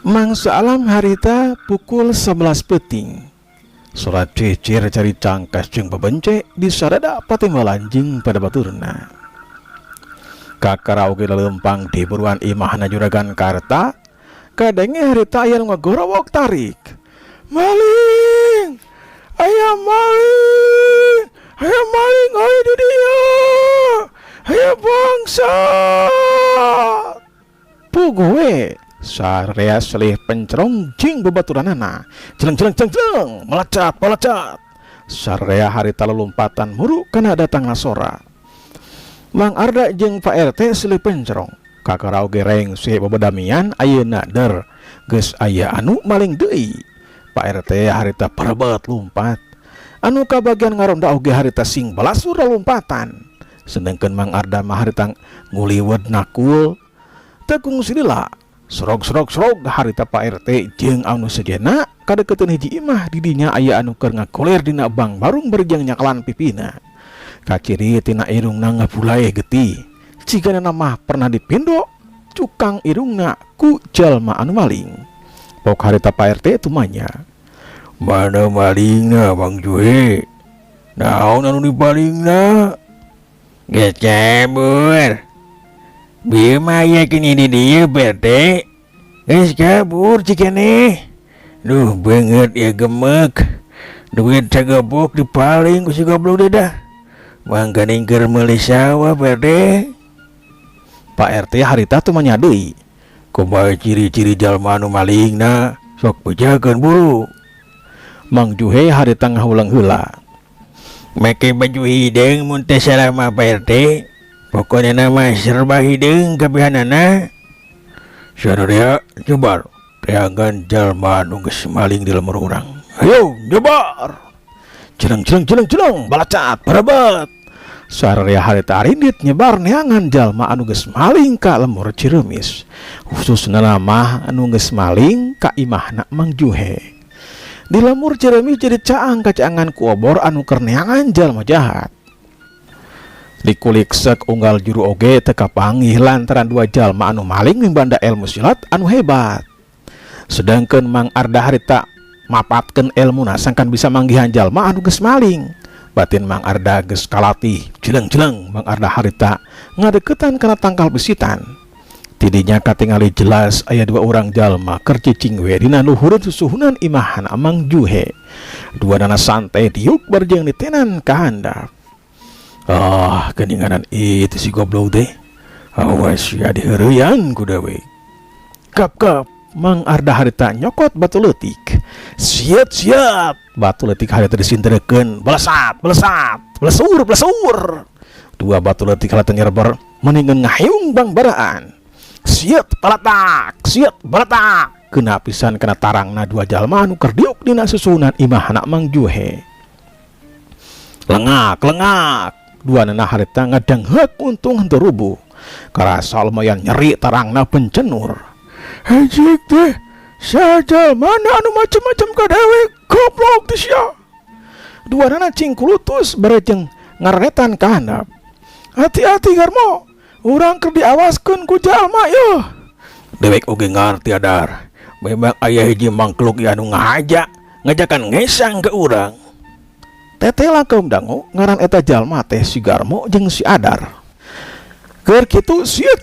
Mangsa alam harita pukul 11 peting. Surat cecer cari cangkas jeung bebencek di sarada patimalanjing pada baturna. Kakara oge lempang di buruan imahna juragan Karta. Kadenge harita aya nu ngagorowok tarik. Maling! Aya maling! Aya maling aya di dieu! Aya bangsa! Pugue Sarea selih pencerong jing babaturanana. Jeleng melecat. Sarea harita lelumpatan muru kana datang sora. Mang Arda jeung Pak RT selih pencerong. Kakara oge reng si babadamian ayeuna der geus aya anu maling deui. Pak RT harita parebet lumpat. Anu kabagian ngaronda oge harita sing balasur lompatan. Sedengkeun Mang Arda mah harita nguliwed nakul. Teu kungsi lila. Serog harita Pak RT jeung anu sejenna kadeukeuteun hiji imah di dinya aya anu keur ngakoler dina bang barung berjang nyakalan pipina. Kaciri tina irungna ngabulae getih. Cigana mah pernah dipindo cukang irungna ku jalma anu maling. Pok harita Pak RT tumanya. Mana malingna Bang Juhe? Naon anu dipalingna? Geus cabur. Bieu mah yakin di dieu berte. Geus kabur cikeneh. Duh beungeut ya gemek. Duit sagobok dipaling ku si goblok dedah. Mangga ningker meuli sawah berte. Pak RT harita teu manya deui. Kumaha ciri-ciri jalma anu malingna? Sok bejakeun buru. Mang Juhe harita ngahulang heula. Make baju hideng mun teh salama Pak RT. Pokoknya nama serba hidung kabihanana. Sadaya nyebar teangan jalma anu geus maling di lemur urang. Ayo nyebar. Jeleng balacat parebet. Sararea harita arindit nyebar neangan jalma anu geus maling ka lemur Ciremis. Khususna mah anu geus maling ka imahna Mang Juhe. Di lemur Ciremis jadi caang-kacaangan ku obor anu keur neangan jalma jahat. Dikulik sek unggal juru oge teka panggih lantaran dua jalma anu maling mimbanda ilmu silat anu hebat. Sedangkan Mang Arda harita mapatkeun elmuna sangkan bisa manggihan jalma anu geus maling. Batin Mang Arda geus kalatih jeleng Mang Arda harita ngadeuketan kana tangkal besitan. Tidinya katingali jelas aya dua orang jalma keur cicing we dina luhureun susuhunan imahna Mang Juhe. Duanana santai diuk barjeng ditenan ka handap. Keninganan itu si goblok teh. Awas ya diheureuyang ku dawe. Kap Mang Arda harita nyokot batu leutik. Siap batu leutik harita disinterekeun. Belesat belesur. Dua batu leutik harita nyerber meningeun ngahayung bang baraan. Siap balatak. Kena pisan kena tarangna dua jalma anu keur diuk dina susunan imahna Mang Juhe. Lengak. Dua nana harita ngadanghek untung henteu rubuh. Karasa lumayan nyeri tarangna pencenur. Hejik teh saja mana anu macam-macam kadawe goblok teh sia. Dua nana cingkulutus barejeng ngarenetan ka handap. Hati-hati Garmo, urang keur diawaskeun ku jalma yeuh. Dewek oge ngarti adar. Memang aya hiji mangkluk anu ngajakan ngesang ke urang. Tetela kaum dangu ngaran eta jalma teh si Garmo jeung si Adar. Keur kitu sieut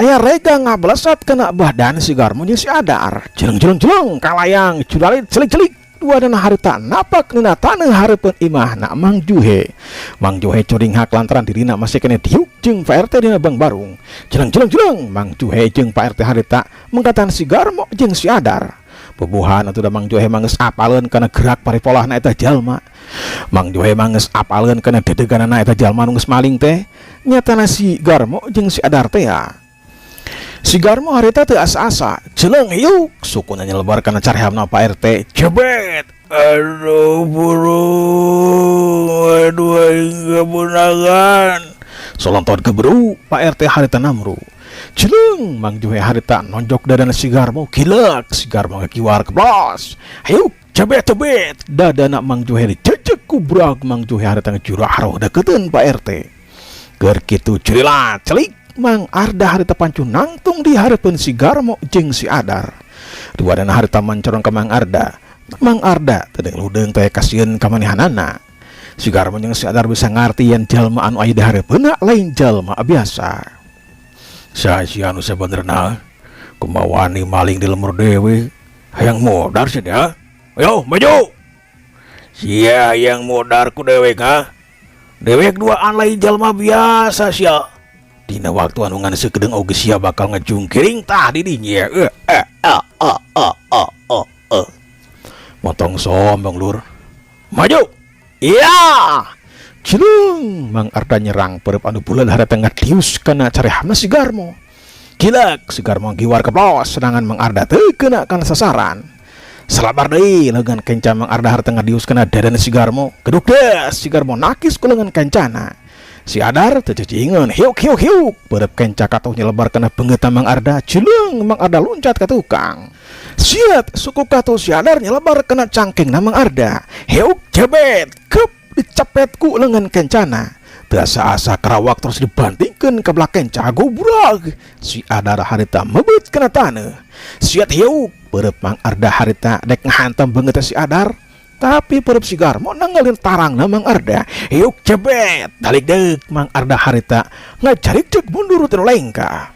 aya rega ngablesat kana badan si Garmo jeung si Adar. Jeleng kalayang cudalit celik-celik duadana harita napak dina taneuh hareupeun imahna Mang Juhe. Mang Juhe curinghak lantaran dirina masih kene diuk jeung Pak RT dina bang barung. Jeleng Mang Juhe jeung Pak RT harita mengkatan si Garmo jeung si Adar. Pubuhan atuh da Mang Juhe manggeus apaleun kana gerak paripolahna eta jalma. Mang Juhe manggeus apaleun kana dedeganana eta jalma anu geus maling teh. Nyatana si Garmo jeung si Adar teh. Si Garmo harita teu asa-asa, jeleng hiuk sukuna nyelebar kana carehamna Pak RT. Jebet. Aduh burung, aduh kebunagan. Solonton keburu Pak RT harita namru. Jeleng Mang Juhe harita nonjok dadana si Garmo kilek. Si Garmo ngakiwar keblos. Hayuk jebet dadana Mang Juhe dicecek ku brag. Mang Juhe harita ngejurah roh dekeun Pak RT. Keur kitu cerila celik Mang Arda harita pancun nangtung di harapan si Garmo jeung si Adar. Duadana harita mancorong ke Mang Arda. Mang Arda teu ludeng teh kasieun ka manehanana. Si Garmo jeung si Adar bisa ngarti yen jalma anu aya di hareupeuna lain jalma biasa. Saha si anu sabenerna kumawani maling di lemur dewe hayang modar sih dia. Ayo maju. Sia yang modar ku dewek ha. Dewek duaan lain jalma biasa sia. Dina waktu anu ngansekedeung oge sia bakal ngejungkiring tah di dinya. Motong sombong lur. Maju. Iya. Cilung Mang Arda nyerang perep anu bulan harata ngatius kana carehana si Garmo. Kilak si Garmo giwar keplos sedangan Mang Arda teu kena kana sasaran. Salabar deui leungeun kenca Mang Arda harta ngadius kana dadana si Garmo. Keduk des si Garmo nakis ku leungeun kencana. Si Adar teu cicingeun hiuk perep kenca katuh nyelebar kana beungeut Mang Arda. Cilung Mang Arda loncat ka tukang. Siat suku katuh si Adar nyelebar kana cangkengna Mang Arda. Hiuk jebet kep dicepet ku leungeun kencana. Biasa asa karawak terus dibantingkeun ka belah kenca gobrag. Si Adar harita mebet kana taneuh. Siat hiuk perep Mang Arda harita dek ngahantam beungeut si Adar. Tapi perep si Garmo nanggalin tarangna Mang Arda. Hiuk jebet dalik deuk Mang Arda harita ngajarik cek mundur teu lengka.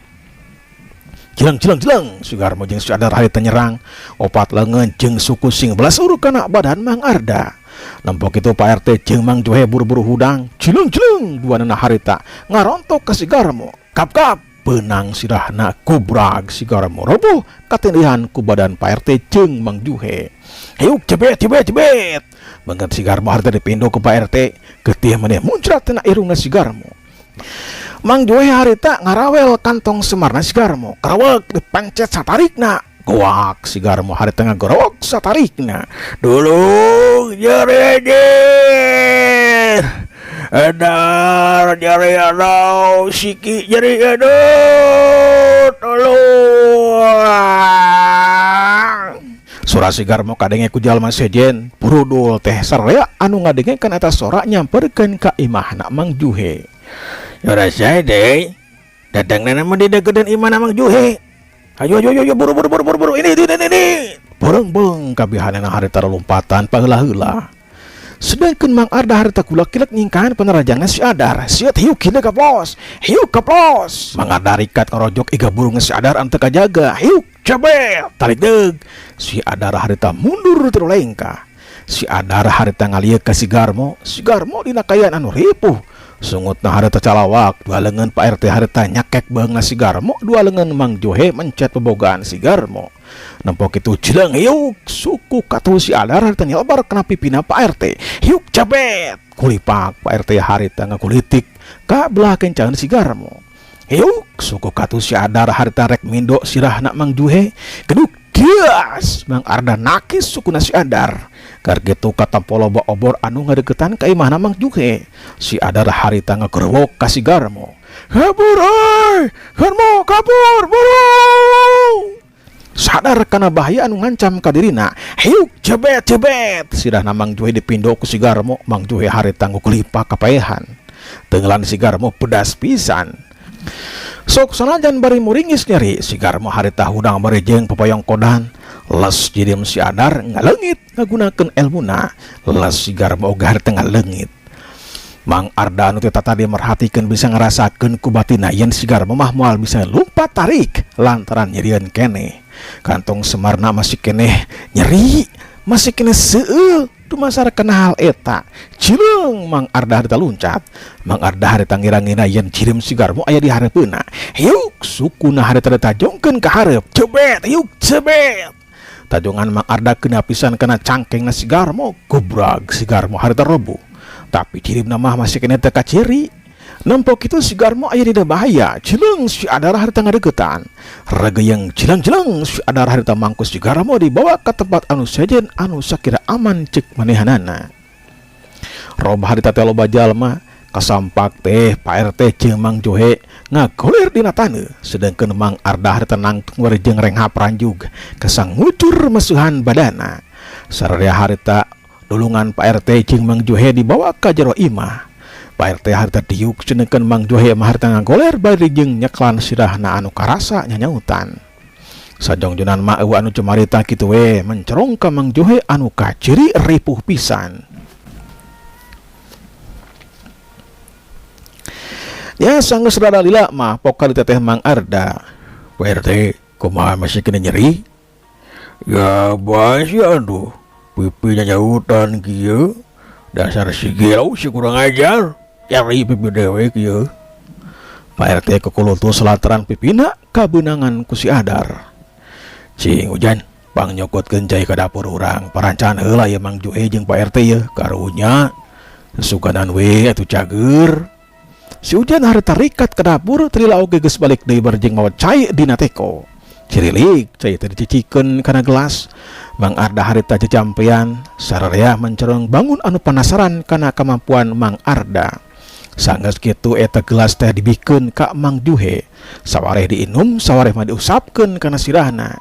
Jeleng si Garmo jeung si Adar harita nyerang opat leungeun jeung suku sing belas uruk kana badan Mang Arda. Lempok itu Pak RT jeung Mang Juhe buru-buru hudang. Jeleng duanana harita ngarontok ka si Garmo. Kap benang sirahna kubrag si Garmo roboh katindihan ku badan Pak RT jeung Mang Juhe. Hiuk jebet banget si Garmo harta dipindo ke Pak RT getih maneh muncrat tina irungna si Garmo. Mang Juhe harita ngarawel kantong semarna si Garmo karawek dipencet satarikna. Goak si Garmo harita ngagorowok satarikna. Dulu jari Adar jari adau siki jari adut tolong. Sora si Garmo kadenge ku jalma sejen purudul teh sarea anu ngadengekeun eta sora nyamperkeun ka imahna Mang Juhe. Yora sae deui datangna mah di dekeun imahna Mang Juhe. Ayo buru ini beung kabihanana harita lompatan paheula-heula. Sedangkan Mang Arda harita kulak-kilak nyingkahan penerajangan si Adar. Siat hiuk kieu kaplos. Mang Arda rikat ngarojok iga burung si Adar ante kajaga. Hiuk jebet tarik deug. Si Adar harita mundur teu lengka. Si Adar harita ngalieuk ka si Garmo. Si Garmo dina kayan anu ripuh. Sungutna harita calawak. Dua leungeun Pak RT harita nyakek beungna si Garmo. Dua leungeun Mang Juhe mencet pebogaan si Garmo. Nempok itu jeleng hiuk suku katuh si Adar harita nyelebar kana pipina Pak RT. Hiuk jabet kulipak Pak RT harita ngakulitik ka belah kencangan si Garmo. Hiuk suku katuh si Adar harita rek mindo sirahna Mang Juhe. Keduk kias Mang Arda nakis sukuna si Adar. Kargetu katampo loba obor anu ngadeukeutan ka imahna Mang Juhe. Si Adar harita ngagerowok ka si Garmo. Kabur euy! Garmo kabur buru! Sadar kana bahaya anu ngancam ka dirina. Hiuk jebet sirahna Mang Juhe dipindo ku si Garmo. Mang Juhe harita ngukulipak kapaehan. Tenggelan si Garmo pedas pisan. Sok sanajan bari muringis nyeri si Garmo harita hudang bari jeung pepayong kodan. Les jidim si Adar ngaleungit ngagunakeun elmuna. Les si Garmo oge harita ngaleungit. Mang Arda anu teh tadi merhatikeun bisa ngarasakeun ku batinna yen si Garmo mah moal bisa lumpat tarik lantaran nyerieun keneh. Kantong semarna masih keneh nyeri, masih keneh seueul dumasarkeun hal eta. Cileung Mang Arda harita luncat. Mang Arda harita ngira-ngira yen cirim si Garmo aya di hareupeuna. Hiuk sukuna harita ditajongkeun ka hareup. Jebet hiuk jebet. Tajongan Mang Arda kena pisan kana cangkengna si Garmo. Gobrag si Garmo harita roboh. Tapi cirimna mah masih kena teka ciri. Nempok itu si Garmo aya dina bahaya. Cileung si Adar harita ngadeukeutan. Rageuyeng cileung si Adar harita mangkus si Garmo dibawa ke tempat anu sejen anu sakira aman cek manehanana. Roba harita teh loba jalma kasampak teh Pak RT jeung Mang Juhe ngagoler dina taneuh. Sedengkeun Mang Arda harita nangtung warejeng renghap ranjug kesang ngucur mesuhan badana. Sararea harita dulungan Pak RT jeung Mang Juhe dibawa ka jero imah. Pak RT harita diuk ceneukeun Mang Juhe mah harita ngagoler bari jeung nyeklan sirahna anu karasa nyanyautan. Sajongjonan mah eueuh anu cumarita kitu we mencerong ka Mang Juhe anu kaciri ripuh pisan. Ya sanggeus rada lila mah pokal teteh Mang Arda. Pak RT, kumaha masih kena nyeri? Ya bas ya aduh, pipi nyanyautan kieu. Dasar si Gelo si kurang ajar. Cari pipi dewe kieu. Pak RT kekulutu selataran pipina kabeunangan ku si Adar. Cing hujan, pang nyokotkeun cai ka dapur urang. Parancan heula ya Mang Juhe jeung Pak RT ya karunya. Sukanan we atuh cager. Si Ujan harita rikat ke dapur, trila oge geus balik deui barjeng mawa cai dina teko. Cirilik cai teh dicicikeun kana gelas. Mang Arda harita jejampean, sararea mencereng bangun anu penasaran kana kemampuan Mang Arda. Sanggeus kitu eta gelas teh dibikeun ka Mang Juhe. Sawareh diinum, sawareh mah diusapkeun kana sirahna.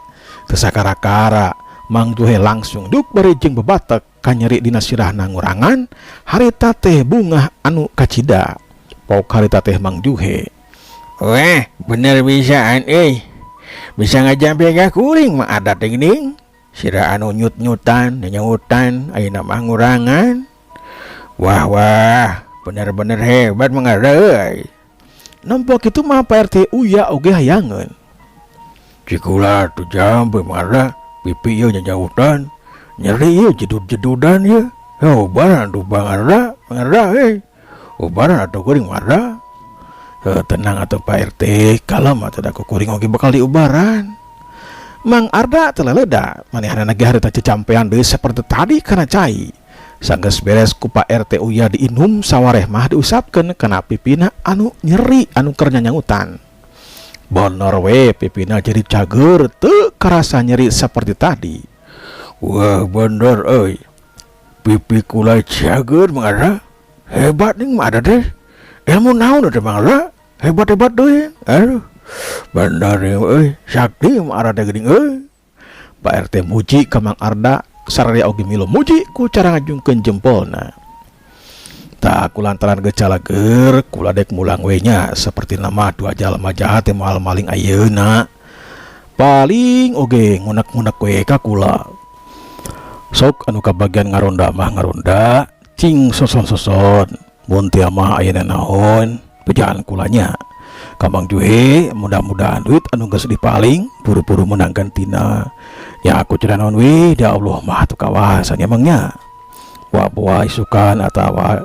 Teu sakara-kara, Mang Juhe langsung duk bari jeung bebatek ka nyeri dina sirahna ngurangan, harita teh bunga anu kacida. Pauk harita teh Mang Juhe. Weh, bener bisaan bisa ngajampe ka kuring mah ada teh geuning. Sira anu nyut-nyutan, nyanyautan, ayeuna mah ngurangan. Wah, bener-bener hebat Mang Arda euy. Nampa kitu mah Pak RT Uya oge hayangeun. Cikula tuh jambe Mang Arda, pipi ieu nyanyautan, nyeri ieu jedud-jedudan ieu. Heuh, barang tuh Mang Arda ubaran atau kuring Arda. Tenang atau Pak RT, kalem atau dak kuring oge bakal diubaran. Mang Arda teleleda manehna ge harita cecampean deui saperti tadi kana cai. Sanggeus beres ku Pak RT Uya diinum sawareh mah diusapkeun kana pipina anu nyeri anu keur nyanyautan. Bener we pipina jadi cager teu karasa nyeri saperti tadi. Wah bener euy. Pipi kula cager Mang Arda. Hebat nih Mang Arda teh. Ilmu naon teh Mang Arda? Hebat-hebat deui. Aduh. Bener euy, sakti Mang Arda teh geuning euy. Pak RT muji ka Mang Arda, sararea oge milu muji ku cara ngajungkeun jempolna. Tah kulantaran gecala geur, kula dek mulang we nya saperti nama dua jalma jahat teh moal maling ayeuna. Paling oge ngunek-ngunek we ka kula. Sok anu kabagian ngaronda mah ngaronda. Cing soson-soson mun teu mah ayeuna naon bejaan kulanya ka Mang Juhe, mudah-mudahan duit anu geus dipaling buru-buru menang gantina. Ya aku cenah naon we, ya Allah mah teu kawasan ya mangnya. Wa isukan atawa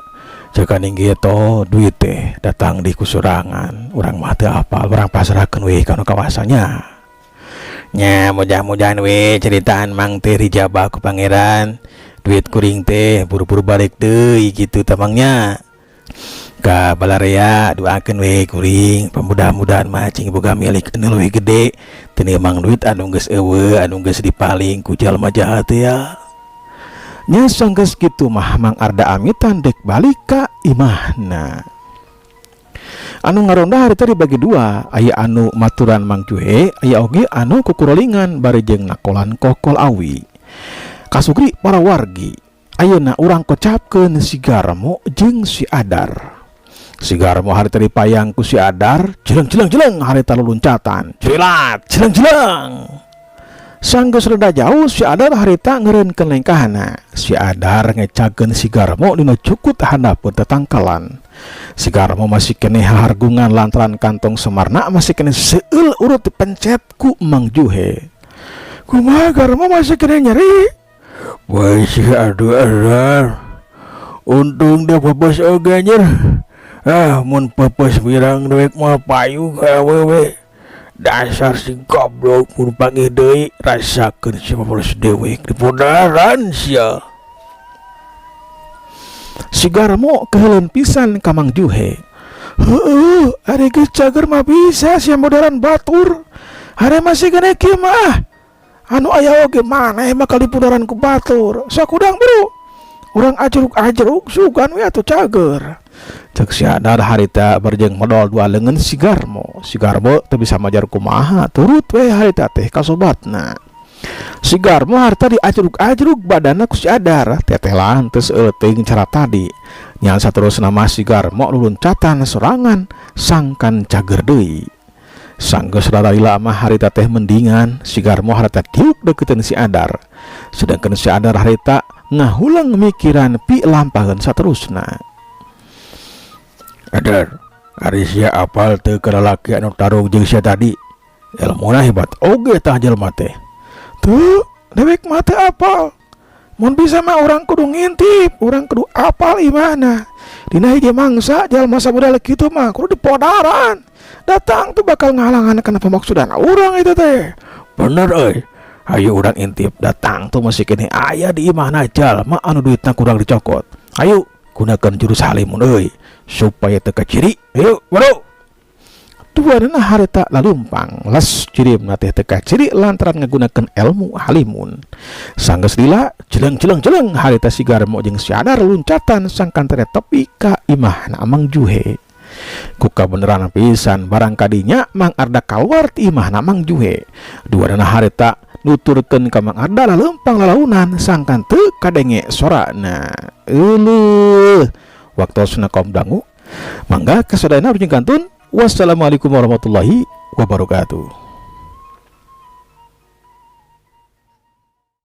jaga ninggi to duit teh datang di kusurangan, urang mah teu apal, urang pasrahkeun we ka anu kawasannya. Nya mudah-mudahan we ceritaan Mang teh dijabah ku pangeran. Duit kuring teh buru-buru balik deui gitu tamangnya. Ka balarea doakeun we kuring mudah-mudahan mah cing boga milik anu leuwih gede teu mang duit anu geus eueuh anu geus dipaling ku jalma jahat ya. Nya sanggeus kitu mah Mang Arda amitan dek balik ka imahna. Anu ngaronda harita dibagi dua, aya anu maturan Mang Juhe, aya oge anu kukurolingan bari jeung nakolan kokol awi. Kasugri para wargi, ayeuna urang kocapkeun si Garmo jeung si Adar. Si Garmo harita dipayang ku si Adar, jeleng harita luluncatan, cilat jeleng. Sanggeus rada jauh si Adar harita ngeureunkeun lengkahna. Si Adar ngecakeun si Garmo dina cukut handapeun tetangkalan. Si Garmo masih kene hargungan lantaran kantong semarna masih kene seueul urut dipencet ku Mang Juhe. Kumaha Garmo masih kene nyeri? Wah si aduh Adar, untung dia pepes oge anjir. Mun pepes birang dewek mah payu ka awewe. Dasar si goblok mun panggih deui rasakeun si pepes dewek di podaran sia. Si Garmo keheuleun pisan ka Mang Juhe. Heueuh, ari geus cager mah bisa sia modaran batur. Are masih kene kieu mah. Anu aya oge maneh bakal dipudaran ku batur. Sakudang bro, urang ajeruk sugan we atuh cager. Cek si Adar harita barjeng modal dua leungeun si Garmo. Si Garmo teu bisa majar kumaha, turut we harita teh ka sobatna. Sigar mah harta diajruk-ajruk badana ku si Adar, teteh lantes euting cara tadi. Nya saterusna mah Sigar mo luluncatan serangan sangkan cager deui. Sanggeus rarila mah harita teh mendingan Sigar mo harita diuk dekeun si Adar. Sedangkan si Adar harita ngahulang mikiran pi lampaheun saterusna. Adar, ari sia apal teu ka lalaki anu tarung jeung sia tadi. Ilmuna hebat oge tah jelema teh. Tuh, dewek mata apal. Mun bisa mah orang kudu ngintip, orang kudu apal imana. Dina hiji mangsa jalma sabudaya kitu mah kudu dipodaran. Datang tuh bakal ngalangan kana pamaksudan urang itu teh. Bener euy. Hayu urang intip datang tuh masih kene aya di imana jalma anu duitna kurang dicokot. Hayu gunakeun jurus halimun euy supaya teu kaciri. Ayo, bro. Duana harita lalumpang les cirimna teh teu kaciri lantaran ngagunakeun ilmu halimun. Sanggeus lila jeleng harita Sigar mo jeung si Adar luncatan sangkan tere tepi ka imahna Mang Juhe. Ku kabeneran pisan barang kadinya Mang Arda kaluar ti imahna Mang Juhe. Duana harita nuturkeun ka Mang Arda lalumpang lalaunan sangkan teu kadenge sorana. Euleuh waktosna kaum dangu. Mangga kasadayana urang gantun. Wassalamualaikum warahmatullahi wabarakatuh.